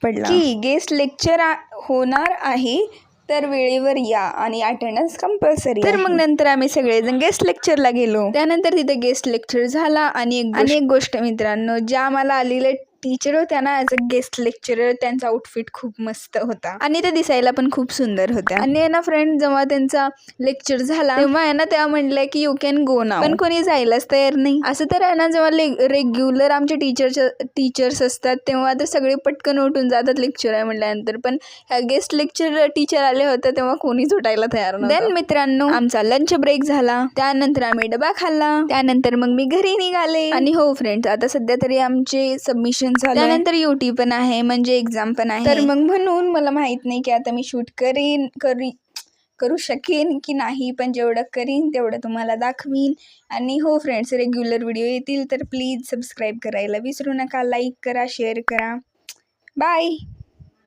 पडला की guest lecture होणार आहे तर वेळेवर या आणि अटेंडन्स कंपल्सरी. तर मग नंतर आम्ही सगळेजण गेस्ट लेक्चरला गेलो. त्यानंतर तिथे गेस्ट लेक्चर झाला आणि एक गोष्ट मित्रांनो, ज्या आम्हाला आलेले टीचर होत्या ना ॲज अ गेस्ट लेक्चरर, त्यांचा आउटफिट खूप मस्त होता आणि ते दिसायला पण खूप सुंदर होत्या. आणि ना फ्रेंड, जेव्हा त्यांचा लेक्चर झाला तेव्हा आहे ना त्या म्हणल्या की यू कॅन गो नाउ, पण कोणी जायलाच तयार नाही. असं तर आहे ना, जेव्हा रेग्युलर आमचे टीचर्स असतात तेव्हा तर सगळे पटकन उठून जातात लेक्चर आहे म्हटल्यानंतर, पण ह्या गेस्ट लेक्चर टीचर आले होते तेव्हा कोणीच उठायला तयार नव्हतं. देन मित्रांनो, आमचा लंच ब्रेक झाला, त्यानंतर आम्ही डबा खाल्ला, त्यानंतर मग मी घरी निघाले. आणि हो फ्रेंड्स, आता सध्या तरी आमचे सबमिशन झाले, त्यानंतर UT पण आहे, म्हणजे एक्झाम पण आहे. तर मग म्हणून मला माहित नाही की आता मी शूट करू शकेन की नाही, पण जेवढं करीन तेवढं तुम्हाला दाखवीन. आणि हो फ्रेंड्स, रेग्युलर व्हिडिओ येतील तर प्लीज सबस्क्राईब करायला विसरू नका, लाईक करा, शेअर करा. बाय.